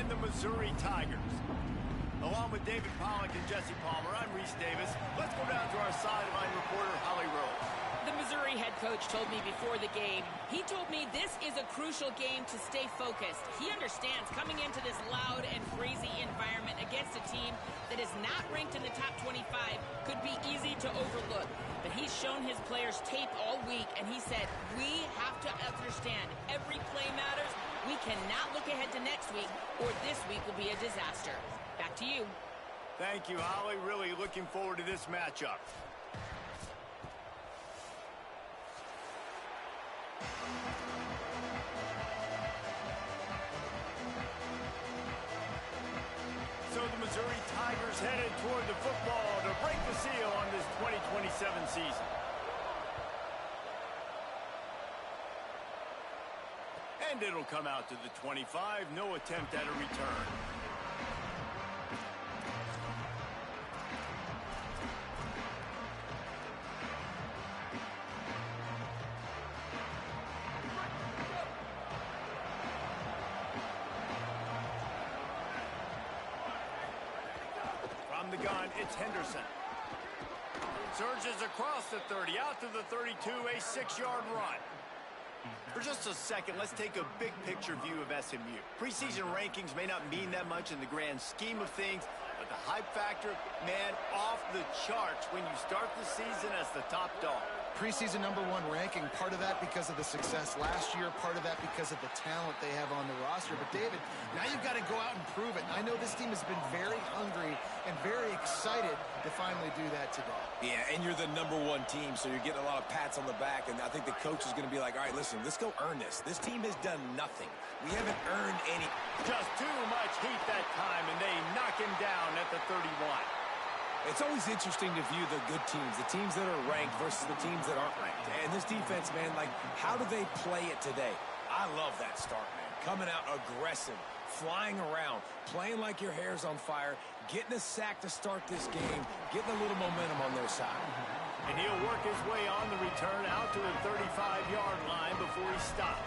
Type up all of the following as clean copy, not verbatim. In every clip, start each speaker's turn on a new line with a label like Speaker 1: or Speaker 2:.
Speaker 1: and the Missouri Tigers. Along with David Pollack and Jesse Palmer, I'm Reese Davis. Let's go down to our sideline reporter, Holly Rose.
Speaker 2: The Missouri head coach told me before the game, he told me this is a crucial game to stay focused. He understands coming into this loud and crazy environment against a team that is not ranked in the top 25 could be easy to overlook. But he's shown his players tape all week, and he said, we have to understand every play matters. We cannot look ahead to next week, or this week will be a disaster. Back to you.
Speaker 1: Thank you, Holly. Really looking forward to this matchup. So the Missouri Tigers headed toward the football to break the seal on this 2027 season. And it'll come out to the 25. No attempt at a return. From the gun, it's Henderson. Surges across the 30, out to the 32, a 6-yard run. For just a second, let's take a big picture view of SMU. Preseason rankings may not mean that much in the grand scheme of things, but the hype factor, man, off the charts when you start the season as the top dog.
Speaker 3: Preseason #1 ranking, part of that because of the success last year, part of that because of the talent they have on the roster. But David, now you've got to go out and prove it. And I know this team has been very hungry and very excited to finally do that today.
Speaker 4: Yeah, and you're the #1 team, so you're getting a lot of pats on the back, and I think the coach is going to be like, all right, listen, let's go earn this. This team has done nothing. We haven't earned any.
Speaker 1: Just too much heat that time, and they knock him down at the 31.
Speaker 4: It's always interesting to view the good teams, the teams that are ranked versus the teams that aren't ranked. And this defense, man, like, how do they play it today? I love that start, man. Coming out aggressive, flying around, playing like your hair's on fire, getting a sack to start this game, getting a little momentum on their side.
Speaker 1: And he'll work his way on the return out to the 35-yard line before he stops.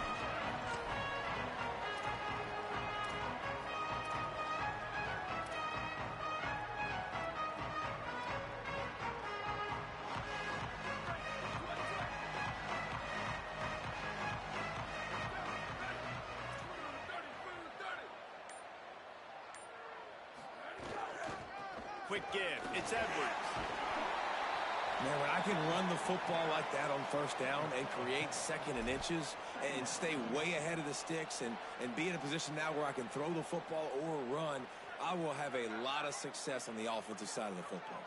Speaker 1: Quick give. It's Edwards.
Speaker 4: Man, when I can run the football like that on first down and create 2nd and inches and stay way ahead of the sticks and be in a position now where I can throw the football or run, I will have a lot of success on the offensive side of the football.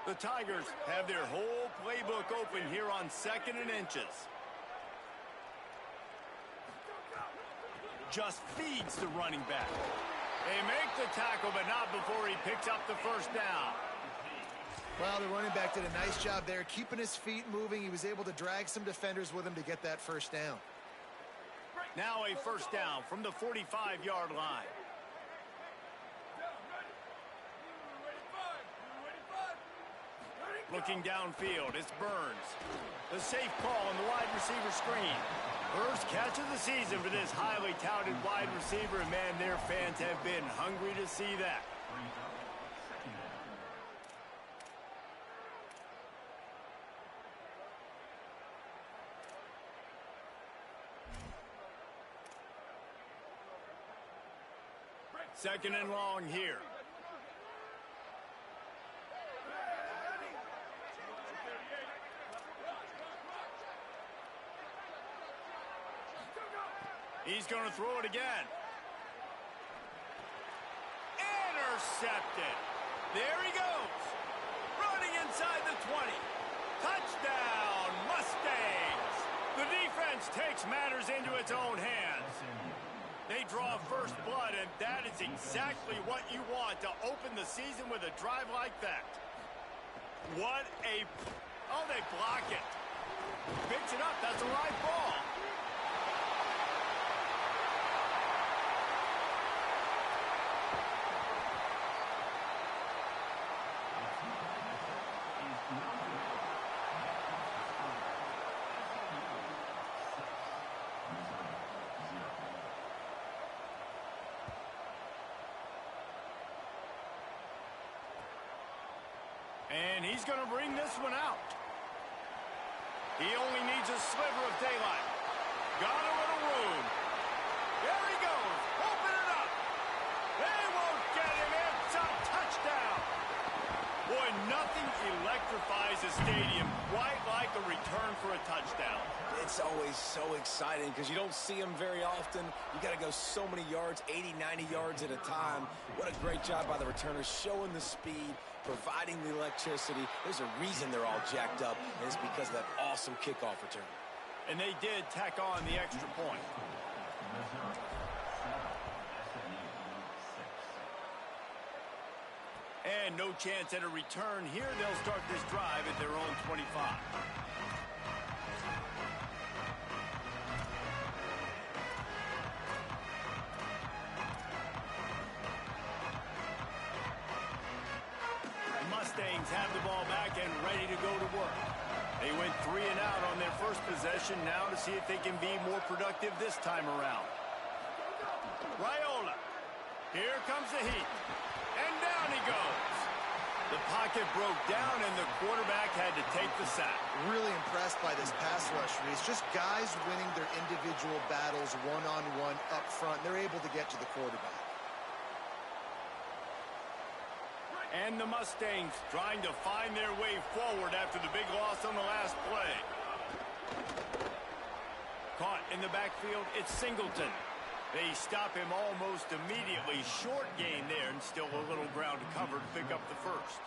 Speaker 1: The Tigers have their whole playbook open here on 2nd and inches. Just feeds the running back. They make the tackle, but not before he picks up the first down.
Speaker 3: Well, the running back did a nice job there, keeping his feet moving. He was able to drag some defenders with him to get that first down.
Speaker 1: Now a first down from the 45-yard line. Looking downfield, it's Burns. The safe call on the wide receiver screen. First catch of the season for this highly touted wide receiver, and man, their fans have been hungry to see that. Second and long here. He's going to throw it again. Intercepted. There he goes. Running inside the 20. Touchdown, Mustangs. The defense takes matters into its own hands. They draw first blood, and that is exactly what you want to open the season with a drive like that. What a... Oh, they block it. Picks it up. That's a live ball. And he's going to bring this one out. He only needs a sliver of daylight. Got a little room. There he goes. Open it up. They won't get him. It's a touchdown. Boy, nothing electrifies a stadium quite like a return for a touchdown.
Speaker 4: It's always so exciting because you don't see them very often. You got to go so many yards, 80, 90 yards at a time. What a great job by the returners, showing the speed, providing the electricity. There's a reason they're all jacked up, and it's because of that awesome kickoff return.
Speaker 1: And they did tack on the extra point. And no chance at a return here. They'll start this drive at their own 25. The Mustangs have the ball back and ready to go to work. They went 3 and out on their first possession, now to see if they can be more productive this time around. Raiola. Here comes the heat. And down he goes. The pocket broke down, and the quarterback had to take the sack.
Speaker 3: Really impressed by this pass rush, Reese. Just guys winning their individual battles one-on-one up front. They're able to get to the quarterback.
Speaker 1: And the Mustangs trying to find their way forward after the big loss on the last play. Caught in the backfield, it's Singleton. They stop him almost immediately. Short gain there, and still a little ground to cover to pick up the first.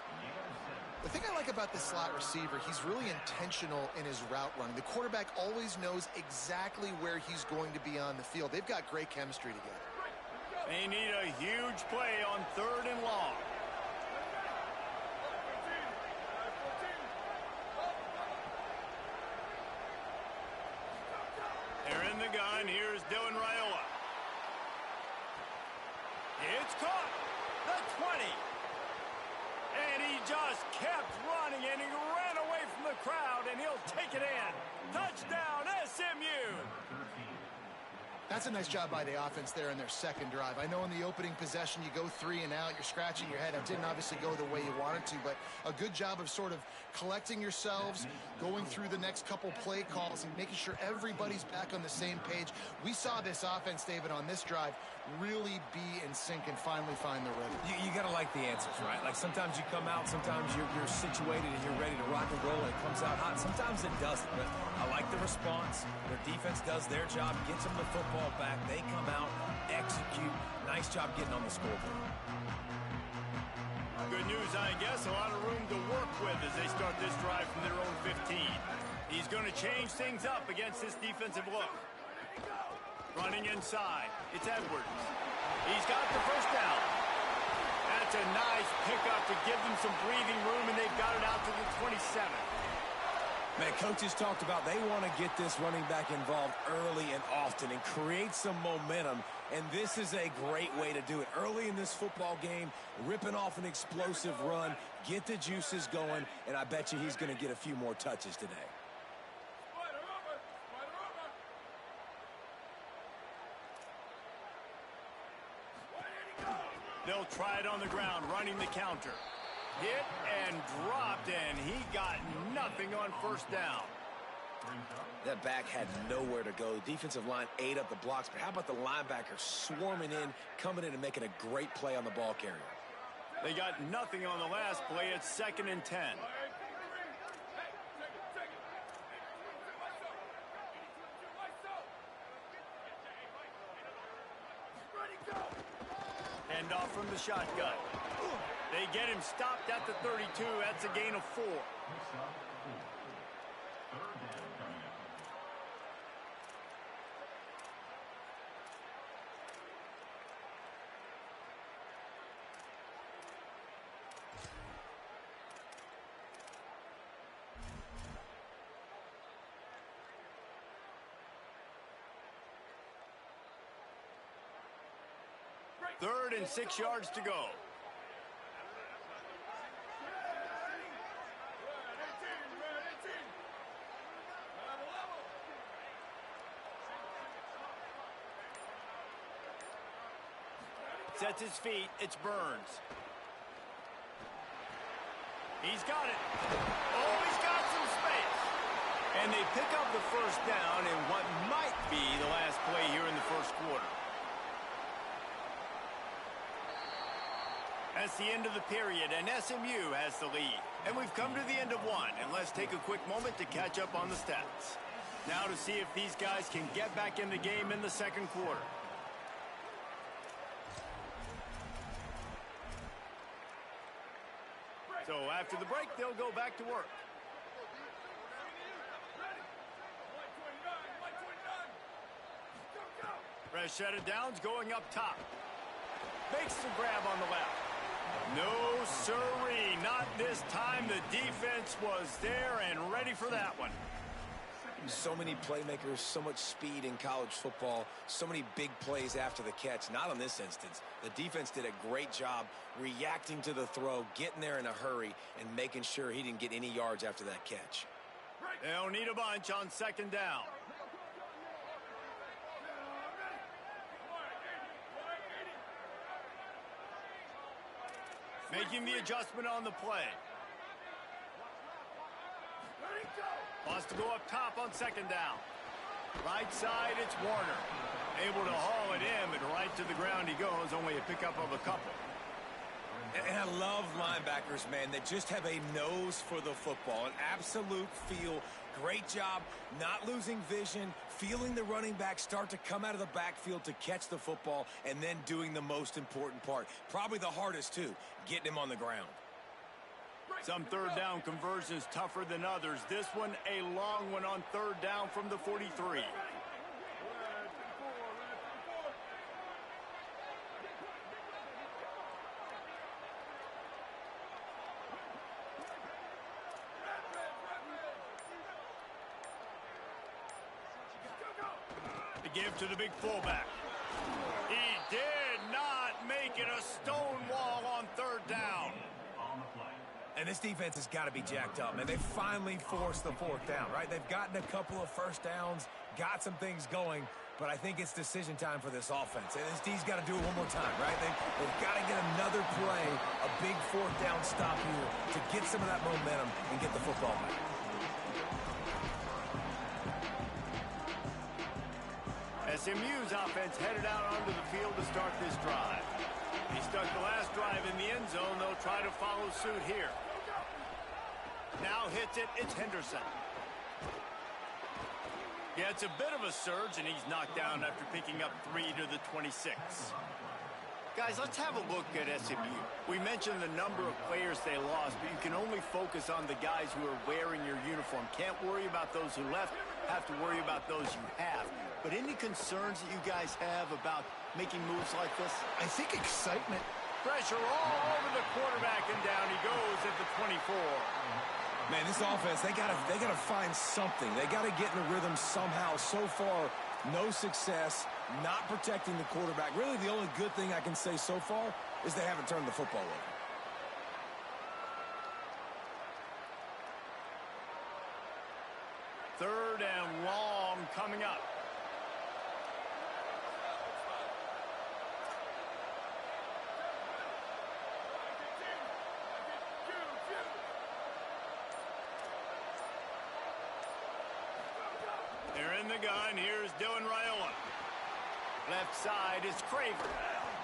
Speaker 3: The thing I like about this slot receiver, he's really intentional in his route running. The quarterback always knows exactly where he's going to be on the field. They've got great chemistry together.
Speaker 1: They need a huge play on 3rd and long. They're in the gun. Here's Dylan Raiola. It's caught. The 20. And he just kept running, and he ran away from the crowd, and he'll take it in. Touchdown, SMU.
Speaker 3: That's a nice job by the offense there in their second drive. I know in the opening possession you go 3 and out, you're scratching your head. It didn't obviously go the way you wanted to, but a good job of sort of collecting yourselves, going through the next couple play calls, and making sure everybody's back on the same page. We saw this offense, David, on this drive really be in sync and finally find the rhythm.
Speaker 4: You got to like the answers, right? Like sometimes you come out, sometimes you're situated and you're ready to rock and roll and it comes out hot. Sometimes it doesn't, but I like the response. Their defense does their job, gets them the football back. They come out, execute. Nice job getting on the scoreboard.
Speaker 1: Good news, I guess. A lot of room to work with as they start this drive from their own 15. He's going to change things up against this defensive look. Running inside. It's Edwards. He's got the first down. That's a nice pickup to give them some breathing room, and they've got it out to the 27.
Speaker 4: Man, coaches talked about they want to get this running back involved early and often and create some momentum, and this is a great way to do it. Early in this football game, ripping off an explosive run, get the juices going, and I bet you he's going to get a few more touches today.
Speaker 1: They'll try it on the ground, running the counter. Hit and dropped, and he got nothing on first down.
Speaker 4: That back had nowhere to go. The defensive line ate up the blocks, but how about the linebacker swarming in, coming in and making a great play on the ball carrier?
Speaker 1: They got nothing on the last play. It's 2nd and 10. Hand off from the shotgun. They get him stopped at the 32. That's a gain of 4. Third and 6 yards to go. Sets his feet. It's Burns. He's got it. Oh, he's got some space. And they pick up the first down in what might be the last play here in the first quarter. That's the end of the period, and SMU has the lead. And we've come to the end of one, and let's take a quick moment to catch up on the stats. Now to see if these guys can get back in the game in the second quarter. So after the break, they'll go back to work. Fresh set of downs going up top. Makes the grab on the left. No siree, not this time. The defense was there and ready for that one.
Speaker 4: So many playmakers, so much speed in college football, so many big plays after the catch. Not on this instance. The defense did a great job reacting to the throw, getting there in a hurry, and making sure he didn't get any yards after that catch.
Speaker 1: They'll need a bunch on second down. Making the adjustment on the play. Wants to go up top on second down. Right side, it's Warner. Able to haul it in, but right to the ground he goes. Only a pickup of a couple.
Speaker 4: And I love linebackers, man, that just have a nose for the football, an absolute feel. Great job not losing vision, feeling the running back start to come out of the backfield to catch the football, and then doing the most important part. Probably the hardest, too, getting him on the ground.
Speaker 1: Some third down conversions tougher than others. This one, a long one on third down from the 43. Give to the big fullback. He did not make it a stone wall on third down.
Speaker 4: And this defense has got to be jacked up, man. They finally forced the fourth down, right? They've gotten a couple of first downs, got some things going, but I think it's decision time for this offense. And this D's got to do it one more time, right? They've got to get another play, a big fourth down stop here to get some of that momentum and get the football back.
Speaker 1: SMU's offense headed out onto the field to start this drive. He stuck the last drive in the end zone. They'll try to follow suit here. Now hits it. It's Henderson. Yeah, it's a bit of a surge, and he's knocked down after picking up 3 to the 26. Guys, let's have a look at SMU. We mentioned the number of players they lost, but you can only focus on the guys who are wearing your uniform. Can't worry about those who left. Have to worry about those you have. But any concerns that you guys have about making moves like this?
Speaker 3: I think excitement.
Speaker 1: Pressure all over the quarterback, and down he goes at the 24.
Speaker 4: Man, this offense, they gotta find something. They gotta get in a rhythm somehow. So far, no success, not protecting the quarterback. Really, the only good thing I can say so far is they haven't turned the football over.
Speaker 1: Third and long coming up. They're in the gun. Here's Dylan Raiola. Left side is Craver.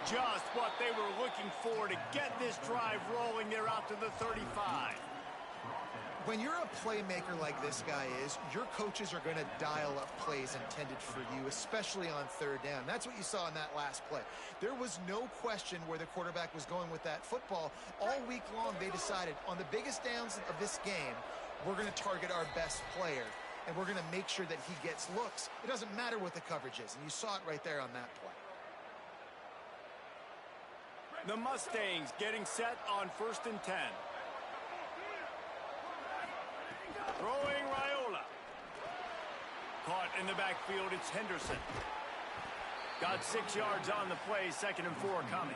Speaker 1: Just what they were looking for to get this drive rolling. They're out to the 35.
Speaker 3: When you're a playmaker like this guy is, your coaches are going to dial up plays intended for you, especially on third down. That's what you saw in that last play. There was no question where the quarterback was going with that football. All week long, they decided on the biggest downs of this game, we're going to target our best player, and we're going to make sure that he gets looks. It doesn't matter what the coverage is, and you saw it right there on that play.
Speaker 1: The Mustangs getting set on 1st and 10. Throwing Raiola. Caught in the backfield, it's Henderson. Got 6 yards on the play, 2nd and 4 coming.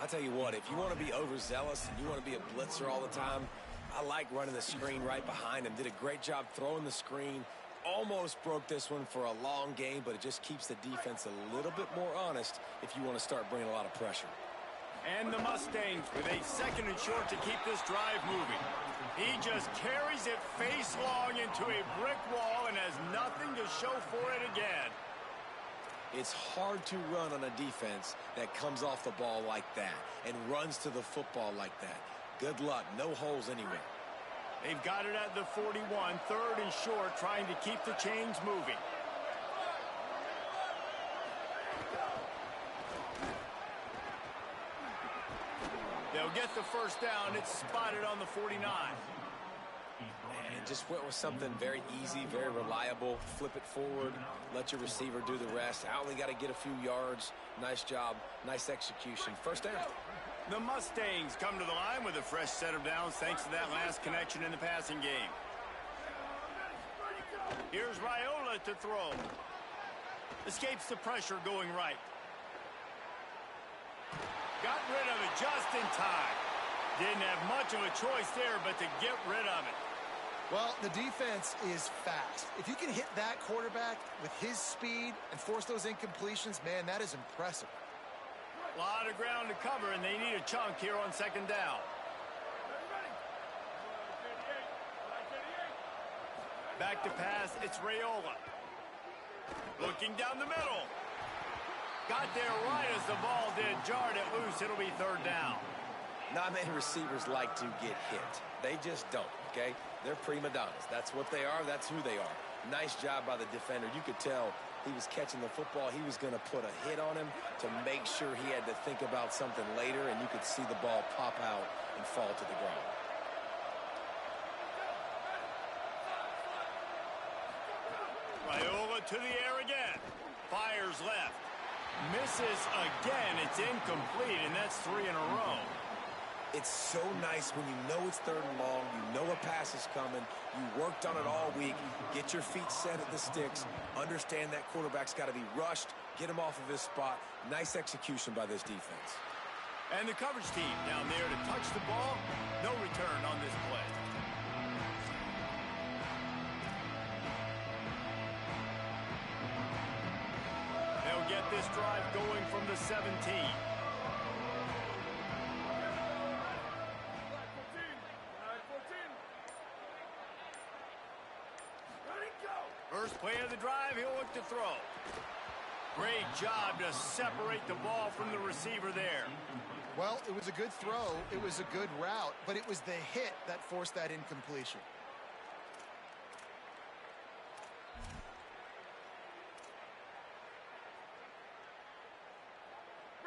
Speaker 4: I'll tell you what, if you want to be overzealous and you want to be a blitzer all the time, I like running the screen right behind him. Did a great job throwing the screen. Almost broke this one for a long game, but it just keeps the defense a little bit more honest if you want to start bringing a lot of pressure.
Speaker 1: And the Mustangs with a 2nd and short to keep this drive moving. He just carries it face long into a brick wall and has nothing to show for it again.
Speaker 4: It's hard to run on a defense that comes off the ball like that and runs to the football like that. Good luck. No holes anywhere.
Speaker 1: They've got it at the 41, 3rd and short, trying to keep the chains moving. They'll get the first down. It's spotted on the 49.
Speaker 4: And just went with something very easy, very reliable. Flip it forward. Let your receiver do the rest. I only got to get a few yards. Nice job. Nice execution. First down.
Speaker 1: The Mustangs come to the line with a fresh set of downs thanks to that last connection in the passing game. Here's Raiola to throw. Escapes the pressure going right. Got rid of it just in time. Didn't have much of a choice there but to get rid of it.
Speaker 3: Well, the defense is fast. If you can hit that quarterback with his speed and force those incompletions, man, that is impressive.
Speaker 1: A lot of ground to cover, and they need a chunk here on 2nd down. Back to pass, it's Raiola. Looking down the middle. Got there right as the ball did. Jarred it loose. It'll be 3rd down.
Speaker 4: Not many receivers like to get hit. They just don't, okay? They're prima donnas. That's what they are. That's who they are. Nice job by the defender. You could tell he was catching the football. He was going to put a hit on him to make sure he had to think about something later, and you could see the ball pop out and fall to the ground.
Speaker 1: Raiola to the air again. Fires left. Misses again. It's incomplete, and that's 3 in a row.
Speaker 4: It's so nice when you know it's 3rd and long, you know a pass is coming, you worked on it all week, get your feet set at the sticks, understand that quarterback's got to be rushed, get him off of his spot. Nice execution by this defense.
Speaker 1: And the coverage team down there to touch the ball. No return on this play. They'll get this drive going from the 17. First play of the drive, he'll look to throw. Great job to separate the ball from the receiver there.
Speaker 3: Well, it was a good throw. It was a good route, but it was the hit that forced that incompletion.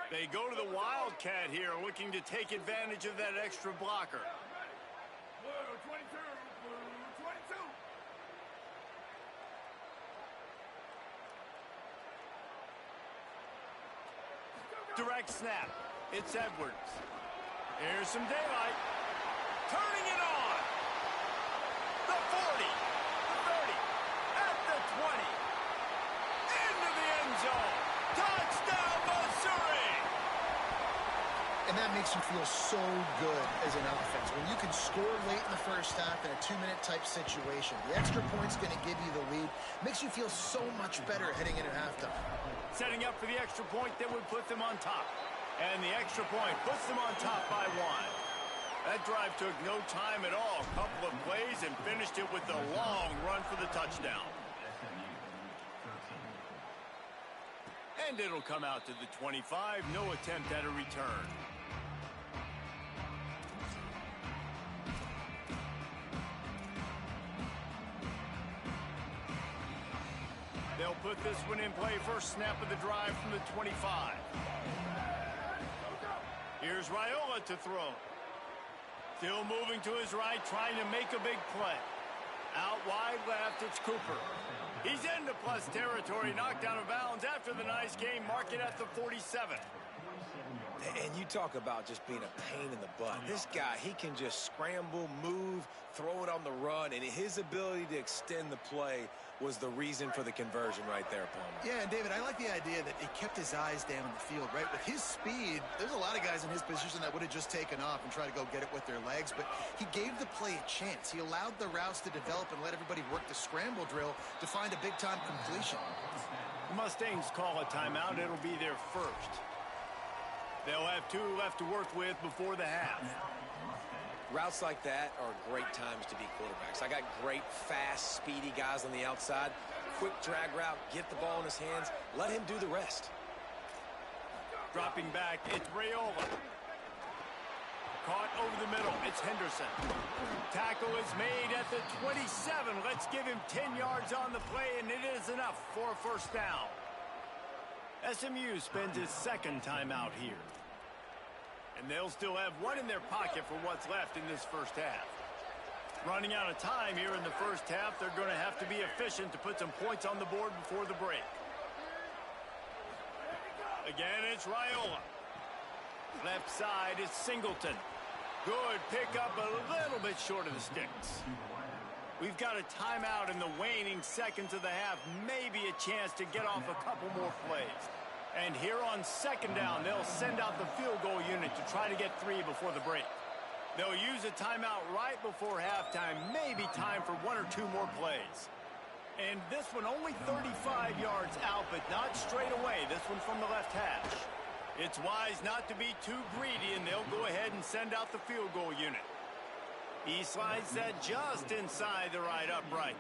Speaker 1: They go to the Wildcat here, looking to take advantage of that extra blocker.
Speaker 5: Blue 22, blue 22.
Speaker 1: Direct snap. It's Edwards. Here's some daylight. Turning it on. The 40. The 30. At the 20. Into the end zone. Touchdown, Missouri!
Speaker 3: And that makes you feel so good as an offense. When you can score late in the first half in a 2-minute type situation, the extra point's going to give you the lead. Makes you feel so much better heading into halftime.
Speaker 1: Setting up for the extra point that would put them on top. And the extra point puts them on top by 1. That drive took no time at all. A couple of plays and finished it with a long run for the touchdown. And it'll come out to the 25. No attempt at a return. They'll put this one in play. First snap of the drive from the 25. Here's Raiola to throw. Still moving to his right, trying to make a big play. Out wide left, it's Cooper. He's into plus territory, knocked out of bounds after the nice game. Mark it at the 47.
Speaker 4: And you talk about just being a pain in the butt. This guy, he can just scramble, move, throw it on the run, and his ability to extend the play was the reason for the conversion right there, Palmer.
Speaker 3: Yeah, and David, I like the idea that he kept his eyes down the field, right? With his speed, there's a lot of guys in his position that would have just taken off and tried to go get it with their legs, but he gave the play a chance. He allowed the routes to develop and let everybody work the scramble drill to find a big-time completion.
Speaker 1: The Mustangs call a timeout. It'll be their first. They'll have 2 left to work with before the half.
Speaker 4: Routes like that are great times to be quarterbacks. I got great, fast, speedy guys on the outside. Quick drag route, get the ball in his hands, let him do the rest.
Speaker 1: Dropping back, it's Raiola. Caught over the middle, it's Henderson. Tackle is made at the 27. Let's give him 10 yards on the play, and it is enough for a first down. SMU spends his second timeout here. And they'll still have 1 in their pocket for what's left in this first half. Running out of time here in the first half, they're going to have to be efficient to put some points on the board before the break. Again, it's Raiola. Left side is Singleton. Good pickup, a little bit short of the sticks. We've got a timeout in the waning seconds of the half. Maybe a chance to get off a couple more plays. And here on second down, they'll send out the field goal unit to try to get 3 before the break. They'll use a timeout right before halftime. Maybe time for 1 or 2 more plays. And this one only 35 yards out, but not straight away. This one from the left hash. It's wise not to be too greedy, and they'll go ahead and send out the field goal unit. He slides that just inside the right upright.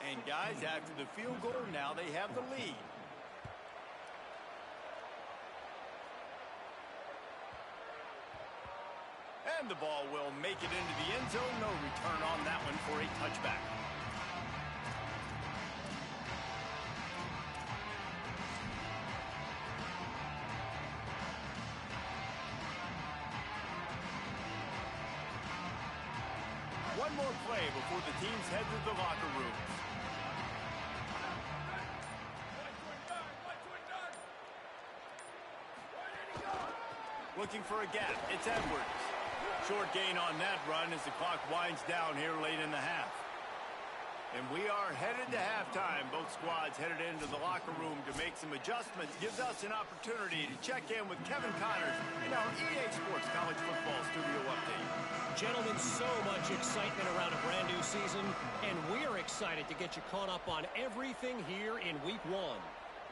Speaker 1: And guys, after the field goal, now they have the lead. And the ball will make it into the end zone. No return on that one for a touchback. One more play before the teams head to the locker rooms. Looking for a gap. It's Edwards. Short gain on that run as the clock winds down here late in the half. And we are headed to halftime. Both squads headed into the locker room to make some adjustments. Gives us an opportunity to check in with Kevin Connors in our EA Sports College Football Studio Update.
Speaker 6: Gentlemen, so much excitement around a brand new season, and we're excited to get you caught up on everything here in Week 1.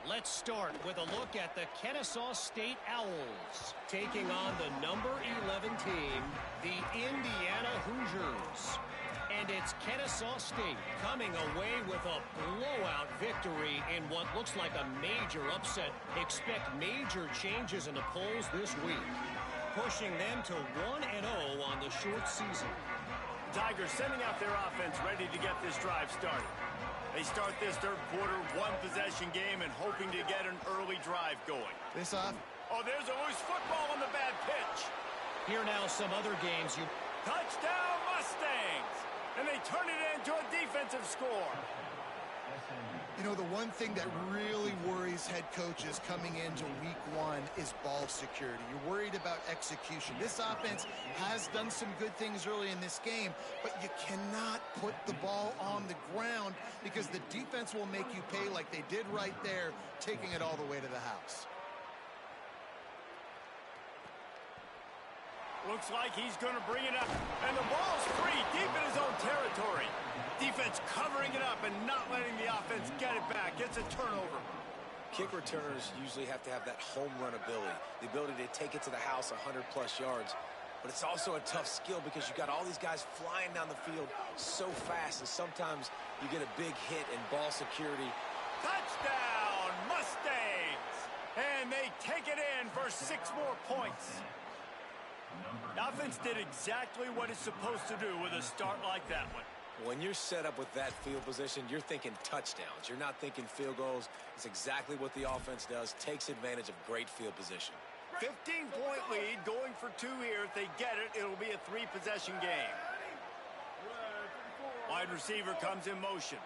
Speaker 6: Let's start with a look at the Kennesaw State Owls, taking on the number 11 team, the Indiana Hoosiers. And it's Kennesaw State coming away with a blowout victory in what looks like a major upset. Expect major changes in the polls this week, pushing them to 1-0 on the short season.
Speaker 1: Tigers sending out their offense ready to get this drive started. They start this third quarter, 1-possession game, and hoping to get an early drive going.
Speaker 3: This off.
Speaker 1: Oh, there's a loose football on the bad pitch.
Speaker 6: Here now some other games you...
Speaker 1: Touchdown Mustangs! And they turn it into a defensive score.
Speaker 3: You know, the one thing that really worries head coaches coming into Week 1 is ball security. You're worried about execution. This offense has done some good things early in this game, but you cannot put the ball on the ground because the defense will make you pay like they did right there, taking it all the way to the house.
Speaker 1: Looks like he's going to bring it up. And the ball's free deep in his own territory. Defense covering it up and not letting the offense get it back. It's a turnover.
Speaker 4: Kick returners usually have to have that home run ability, the ability to take it to the house 100-plus yards. But it's also a tough skill because you've got all these guys flying down the field so fast, and sometimes you get a big hit in ball security.
Speaker 1: Touchdown, Mustangs! And they take it in for 6 more points. The offense did exactly what it's supposed to do with a start like that one.
Speaker 4: When you're set up with that field position, you're thinking touchdowns. You're not thinking field goals. It's exactly what the offense does, takes advantage of great field position.
Speaker 1: 15-point lead, going for 2 here. If they get it, it'll be a 3-possession game. Wide receiver comes in motion.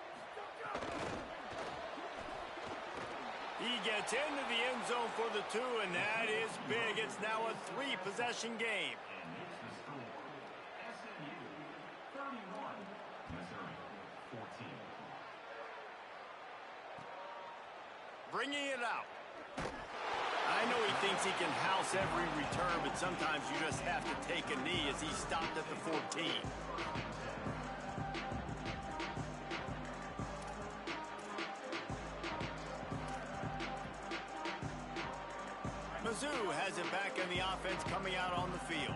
Speaker 1: He gets into the end zone for the 2, and that is big. It's now a 3-possession game. Bringing it out. I know he thinks he can house every return, but sometimes you just have to take a knee as he stopped at the 14. Mizzou has it back in the offense coming out on the field.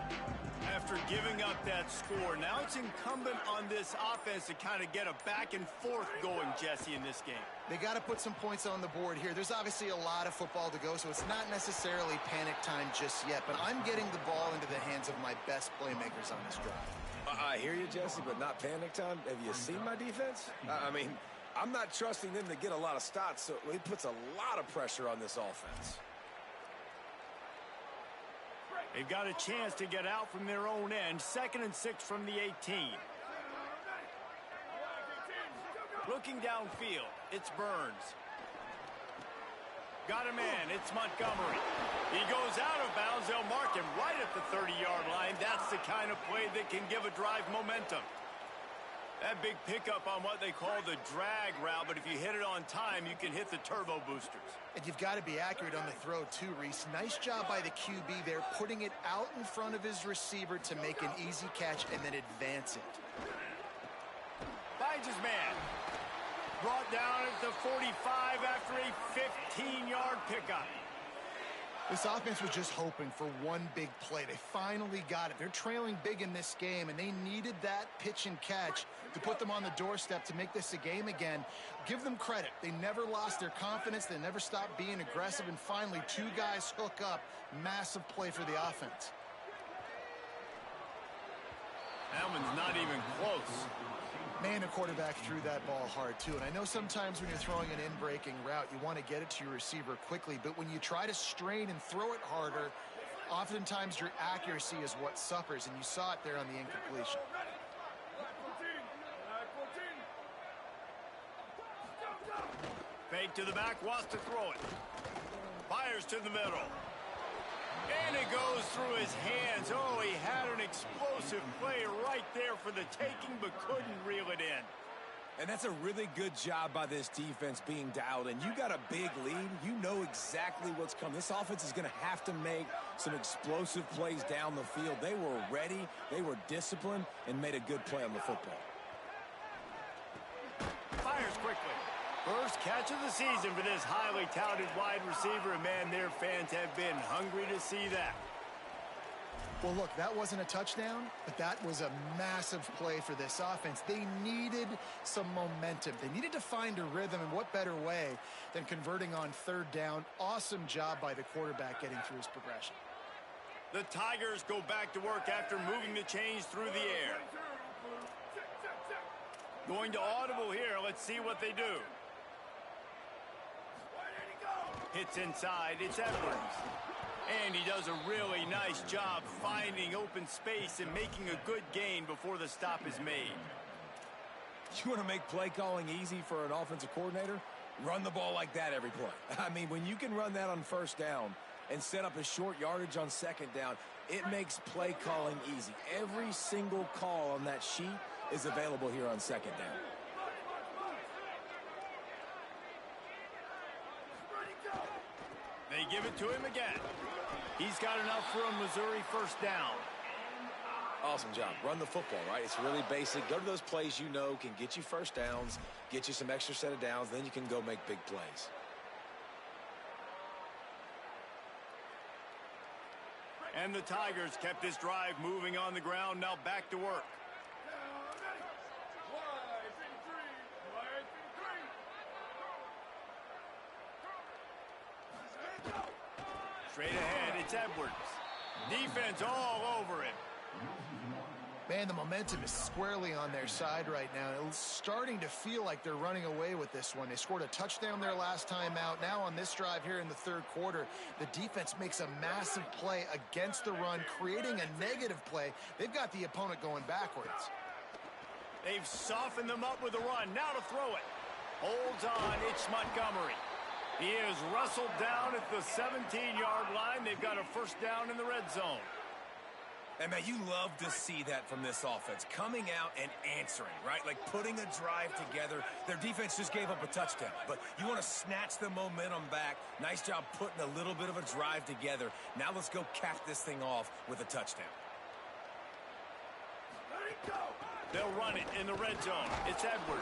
Speaker 1: After giving up that score, now it's incumbent on this offense to kind of get a back and forth going, Jesse, in this game.
Speaker 3: They got to put some points on the board here. There's obviously a lot of football to go, so it's not necessarily panic time just yet, but I'm getting the ball into the hands of my best playmakers on this drive.
Speaker 4: I hear you, Jesse, but not panic time. Have you seen my defense? I mean, I'm not trusting them to get a lot of stops, so it puts a lot of pressure on this offense.
Speaker 1: They've got a chance to get out from their own end. 2nd and 6 from the 18. Looking downfield, it's Burns. Got a man, it's Montgomery. He goes out of bounds. They'll mark him right at the 30-yard line. That's the kind of play that can give a drive momentum. That big pickup on what they call the drag route, but if you hit it on time, you can hit the turbo boosters.
Speaker 3: And you've got to be accurate on the throw, too, Reese. Nice job by the QB there, putting it out in front of his receiver to make an easy catch and then advance it.
Speaker 1: Finds his man. Brought down at the 45 after a 15-yard pickup.
Speaker 3: This offense was just hoping for one big play. They finally got it. They're trailing big in this game, and they needed that pitch and catch to put them on the doorstep to make this a game again. Give them credit. They never lost their confidence. They never stopped being aggressive, and finally, 2 guys hook up. Massive play for the offense.
Speaker 1: That one's not even close.
Speaker 3: Man, the quarterback threw that ball hard, too. And I know sometimes when you're throwing an in-breaking route, you want to get it to your receiver quickly. But when you try to strain and throw it harder, oftentimes your accuracy is what suffers. And you saw it there on the incompletion.
Speaker 1: Fake to the back, wants to throw it. Fires to the middle. And it goes through his hands. Oh, he had an explosive play right there for the taking, but couldn't reel it in.
Speaker 4: And that's a really good job by this defense being dialed in. You got a big lead. You know exactly what's coming. This offense is going to have to make some explosive plays down the field. They were ready, they were disciplined, and made a good play on the football.
Speaker 1: Fires quickly. First catch of the season for this highly touted wide receiver, and man, their fans have been hungry to see that.
Speaker 3: Well, look, that wasn't a touchdown, but that was a massive play for this offense. They needed some momentum. They needed to find a rhythm, and what better way than converting on 3rd down. Awesome job by the quarterback getting through his progression.
Speaker 1: The Tigers go back to work after moving the chains through the air. Going to audible here. Let's see what they do. Hits inside. It's Edwards. And he does a really nice job finding open space and making a good gain before the stop is made.
Speaker 4: You want to make play calling easy for an offensive coordinator? Run the ball like that every play. I mean, when you can run that on 1st down and set up a short yardage on 2nd down, it makes play calling easy. Every single call on that sheet is available here on 2nd down.
Speaker 1: They give it to him again. He's got enough for a Missouri 1st down.
Speaker 4: Awesome job. Run the football, right? It's really basic. Go to those plays you know can get you 1st downs, get you some extra set of downs, then you can go make big plays.
Speaker 1: And the Tigers kept this drive moving on the ground. Now back to work. Straight ahead, it's Edwards. Defense all over him.
Speaker 3: Man, the momentum is squarely on their side right now. It's starting to feel like they're running away with this one. They scored a touchdown their last time out. Now on this drive here in the 3rd quarter, the defense makes a massive play against the run, creating a negative play. They've got the opponent going backwards.
Speaker 1: They've softened them up with a run. Now to throw it. Holds on, it's Montgomery. He is wrestled down at the 17-yard line. They've got a 1st down in the red zone.
Speaker 4: And, man, you love to see that from this offense. Coming out and answering, right? Like putting a drive together. Their defense just gave up a touchdown. But you want to snatch the momentum back. Nice job putting a little bit of a drive together. Now let's go cap this thing off with a touchdown.
Speaker 1: They'll run it in the red zone. It's Edwards.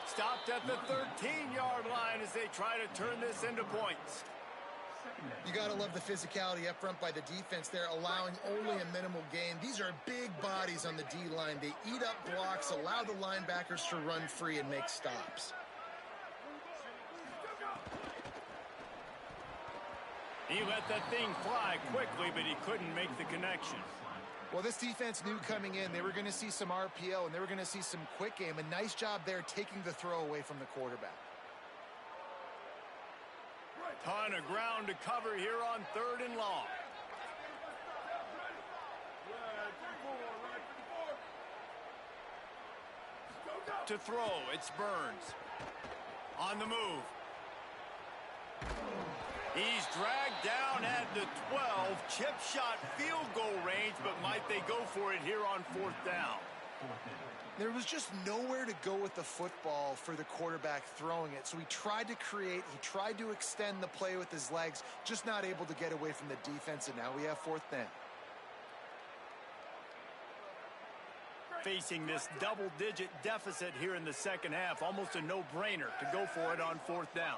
Speaker 1: Stopped at the 13-yard line as they try to turn this into points.
Speaker 3: You got to love the physicality up front by the defense there, allowing only a minimal gain. These are big bodies on the D-line. They eat up blocks, allow the linebackers to run free and make stops.
Speaker 1: He let that thing fly quickly, but he couldn't make the connection.
Speaker 3: Well, this defense knew coming in they were going to see some RPO and they were going to see some quick game. A nice job there taking the throw away from the quarterback.
Speaker 1: Ton of ground to cover here on 3rd and long. To throw, it's Burns. On the move. He's dragged down at the 12. Chip shot field goal range, but might they go for it here on 4th down?
Speaker 3: There was just nowhere to go with the football for the quarterback throwing it. So he tried to create, he tried to extend the play with his legs, just not able to get away from the defense, and now we have 4th down.
Speaker 1: Facing this double-digit deficit here in the second half, almost a no-brainer to go for it on 4th down.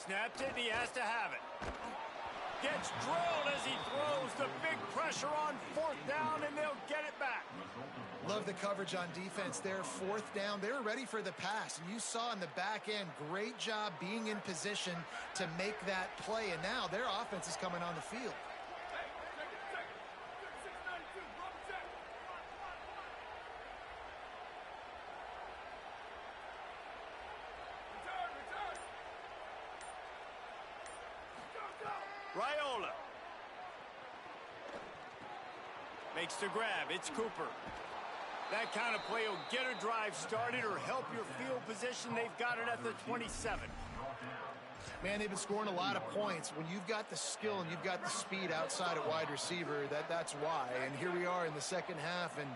Speaker 1: Snapped it, and he has to have it. Gets drilled as he throws. The big pressure on 4th down, and they'll get it back.
Speaker 3: Love the coverage on defense there. 4th down, they were ready for the pass. And you saw in the back end, great job being in position to make that play. And now their offense is coming on the field.
Speaker 1: Raiola makes the grab. It's Cooper. That kind of play will get a drive started or help your field position. They've got it at the 27.
Speaker 3: Man, they've been scoring a lot of points. When you've got the skill and you've got the speed outside at wide receiver, that's why. And here we are in the second half, and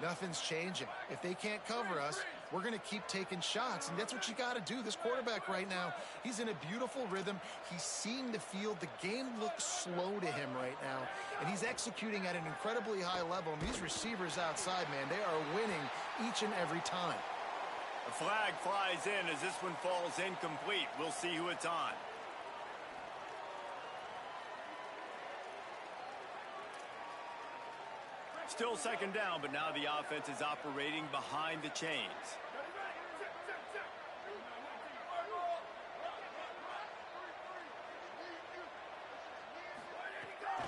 Speaker 3: nothing's changing. If they can't cover us, we're going to keep taking shots, and that's what you got to do. This quarterback right now, he's in a beautiful rhythm. He's seeing the field. The game looks slow to him right now, and he's executing at an incredibly high level. And these receivers outside, man, they are winning each and every time.
Speaker 1: The flag flies in as this one falls incomplete. We'll see who it's on. Still 2nd down, but now the offense is operating behind the chains.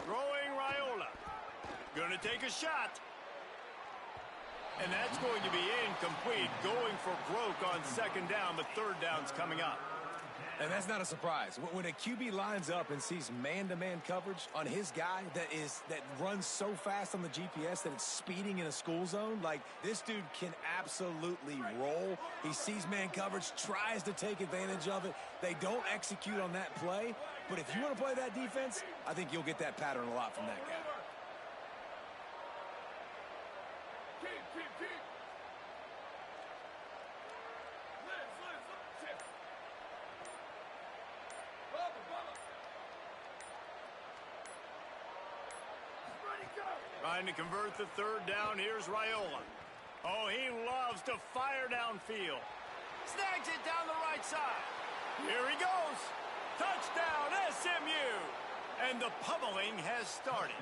Speaker 1: Throwing Raiola. Gonna take a shot. And that's going to be incomplete. Going for broke on 2nd down, but 3rd down's coming up.
Speaker 4: And that's not a surprise. When a QB lines up and sees man-to-man coverage on his guy that runs so fast on the GPS that it's speeding in a school zone, like, this dude can absolutely roll. He sees man coverage, tries to take advantage of it. They don't execute on that play. But if you want to play that defense, I think you'll get that pattern a lot from that guy.
Speaker 1: Trying to convert the 3rd down. Here's Raiola. Oh, he loves to fire downfield. Snags it down the right side. Here he goes. Touchdown, SMU. And the pummeling has started.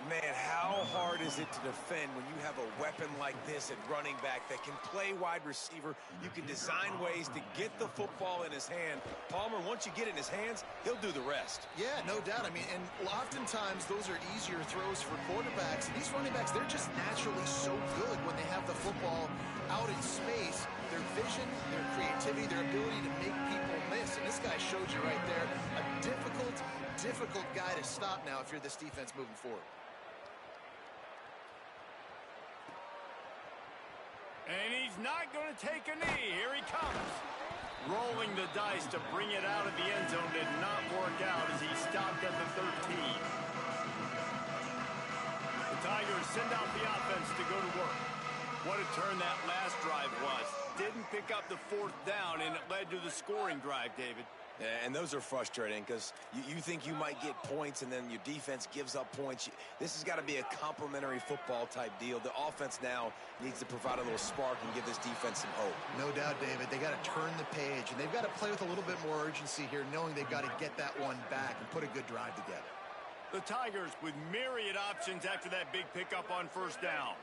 Speaker 4: Man, how hard is it to defend when you have a weapon like this at running back that can play wide receiver? You can design ways to get the football in his hand. Palmer, once you get it in his hands, he'll do the rest.
Speaker 3: Yeah, no doubt. I mean, and oftentimes those are easier throws for quarterbacks. And these running backs, they're just naturally so good when they have the football out in space. Their vision, their creativity, their ability to make people miss. And this guy showed you right there, a difficult guy to stop now if you're this defense moving forward.
Speaker 1: And he's not going to take a knee. Here he comes. Rolling the dice to bring it out of the end zone did not work out as he stopped at the 13. The Tigers send out the offense to go to work. What a turn that last drive was. Didn't pick up the 4th down, and it led to the scoring drive, David.
Speaker 4: And those are frustrating because you think you might get points and then your defense gives up points. This has got to be a complementary football type deal. The offense now needs to provide a little spark and give this defense some hope.
Speaker 3: No doubt, David. They got to turn the page, and they've got to play with a little bit more urgency here, knowing they've got to get that one back and put a good drive together.
Speaker 1: The Tigers with myriad options after that big pickup on first down.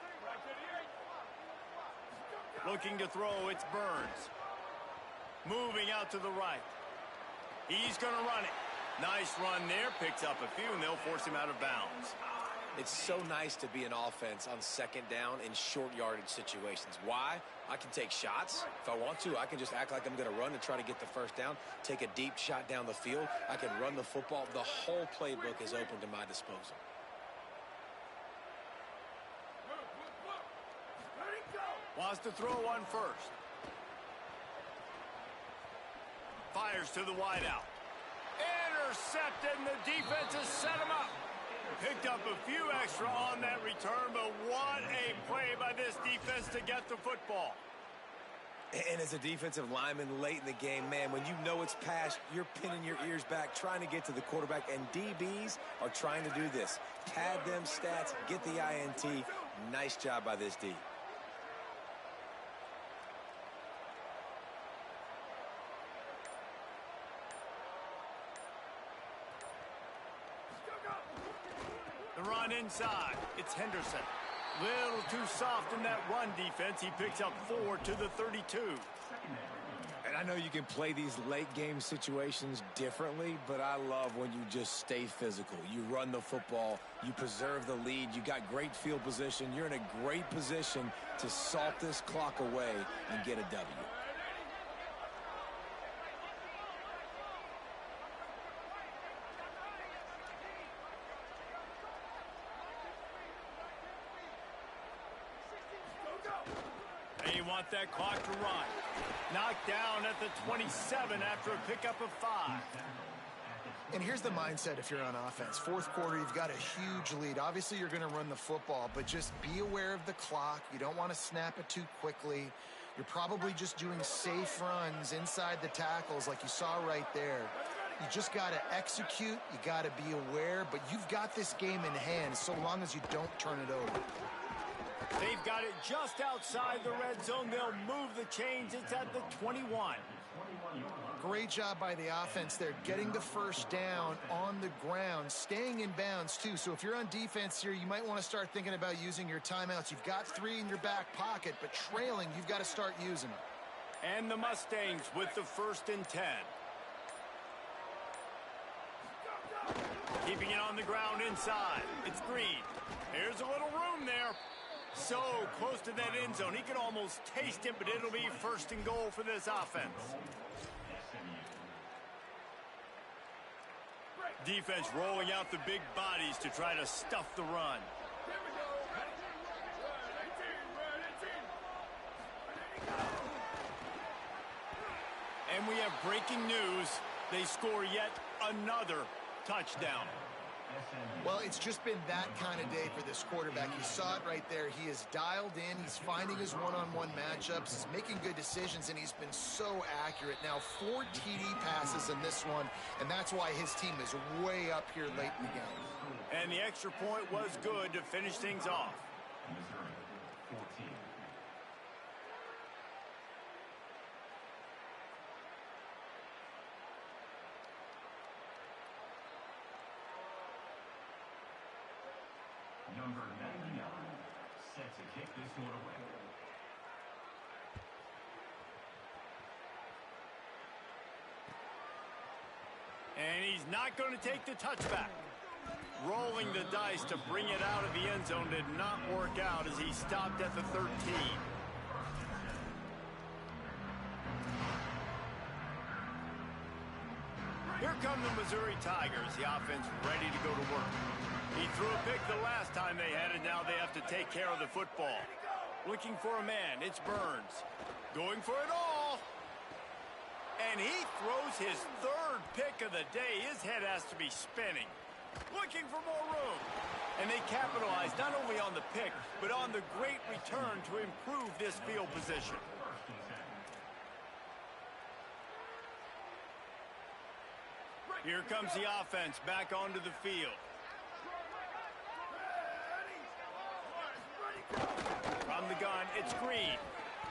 Speaker 1: Looking to throw, it's Burns. Moving out to the right. He's going to run it. Nice run there. Picks up a few, and they'll force him out of bounds.
Speaker 4: It's so nice to be an offense on second down in short yardage situations. Why? I can take shots. If I want to, I can just act like I'm going to run and try to get the first down, take a deep shot down the field. I can run the football. The whole playbook is open to my disposal.
Speaker 1: Wants to throw one first. Fires to the wideout. Intercepted, and the defense has set him up. Picked up a few extra on that return, but what a play by this defense to get the football.
Speaker 4: And as a defensive lineman late in the game, man, when you know it's past, you're pinning your ears back, trying to get to the quarterback, and DBs are trying to do this. Pad them stats, get the INT. Nice job by this D.
Speaker 1: The run inside. It's Henderson. Little too soft in that run defense. He picks up 4 to the 32.
Speaker 4: And I know you can play these late game situations differently, but I love when you just stay physical. You run the football, you preserve the lead, you got great field position, you're in a great position to salt this clock away and get a W.
Speaker 1: They want that clock to run. Knocked down at the 27 after a pickup of 5.
Speaker 3: And here's the mindset if you're on offense. Fourth quarter, you've got a huge lead. Obviously, you're going to run the football, but just be aware of the clock. You don't want to snap it too quickly. You're probably just doing safe runs inside the tackles like you saw right there. You just got to execute. You got to be aware, but you've got this game in hand so long as you don't turn it over.
Speaker 1: They've got it just outside the red zone. They'll move the chains. It's at the 21.
Speaker 3: Great job by the offense there, getting the first down on the ground, staying in bounds too. So if you're on defense here, you might want to start thinking about using your timeouts. You've got 3 in your back pocket, but trailing, you've got to start using them.
Speaker 1: And the Mustangs with the 1st and 10. Keeping it on the ground inside. It's Green. Here's a little room there. So close to that end zone. He could almost taste it, but it'll be 1st and goal for this offense. Defense rolling out the big bodies to try to stuff the run. And we have breaking news. They score yet another touchdown.
Speaker 3: Well, it's just been that kind of day for this quarterback. You saw it right there. He is dialed in. He's finding his one-on-one matchups. He's making good decisions, and he's been so accurate. Now, 4 TD passes in this one, and that's why his team is way up here late in the game.
Speaker 1: And the extra point was good to finish things off.
Speaker 5: Number 99, set to kick this one away.
Speaker 1: And he's not going to take the touchback. Rolling the dice to bring it out of the end zone did not work out as he stopped at the 13. Here come the Missouri Tigers. The offense ready to go to work. He threw a pick the last time they had it. Now they have to take care of the football. Looking for a man. It's Burns. Going for it all. And he throws his 3rd pick of the day. His head has to be spinning. Looking for more room. And they capitalize not only on the pick, but on the great return to improve this field position. Here comes the offense back onto the field. From the gun, it's Green.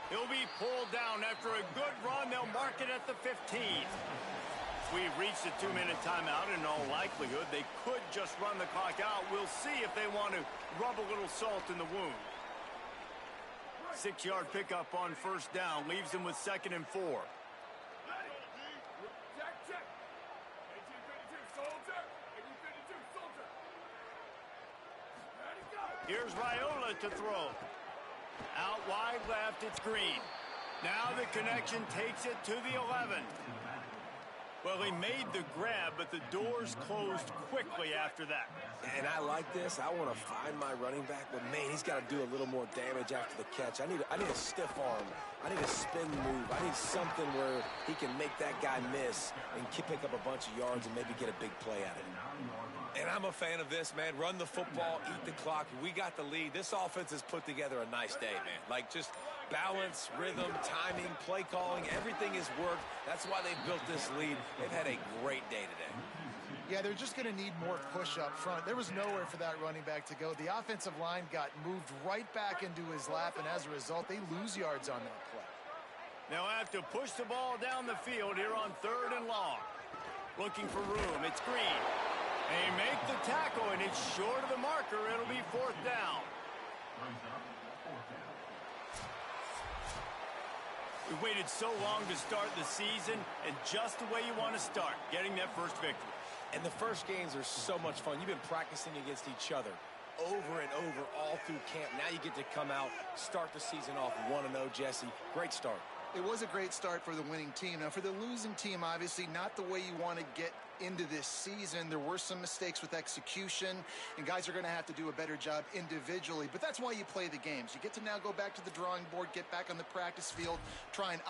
Speaker 1: He'll be pulled down after a good run. They'll mark it at the 15. We've reached a 2-minute timeout. In all likelihood, they could just run the clock out. We'll see if they want to rub a little salt in the wound. 6-yard pickup on first down leaves them with 2nd and 4. Here's Raiola to throw. Out wide left, it's Green. Now the connection takes it to the 11. Well, he made the grab, but the doors closed quickly after that.
Speaker 4: And I like this. I want to find my running back, but man, he's got to do a little more damage after the catch. I need a stiff arm. I need a spin move. I need something where he can make that guy miss and pick up a bunch of yards and maybe get a big play out of it. And I'm a fan of this, man. Run the football, eat the clock. We got the lead. This offense has put together a nice day, man. Like, just balance, rhythm, timing, play calling, everything has worked. That's why they built this lead. They've had a great day today.
Speaker 3: Yeah, they're just going to need more push up front. There was nowhere for that running back to go. The offensive line got moved right back into his lap, and as a result, they lose yards on that play.
Speaker 1: They'll have to push the ball down the field here on 3rd and long. Looking for room. It's Green. They make the tackle, and it's short of the marker. It'll be 4th down. We waited so long to start the season, and just the way you want to start, getting that first victory.
Speaker 4: And the first games are so much fun. You've been practicing against each other over and over all through camp. Now you get to come out, start the season off 1-0, Jesse. Great start.
Speaker 3: It was a great start for the winning team. Now, for the losing team, obviously not the way you want to get into this season. There were some mistakes with execution, and guys are going to have to do a better job individually. But that's why you play the games. You get to now go back to the drawing board, get back on the practice field, try and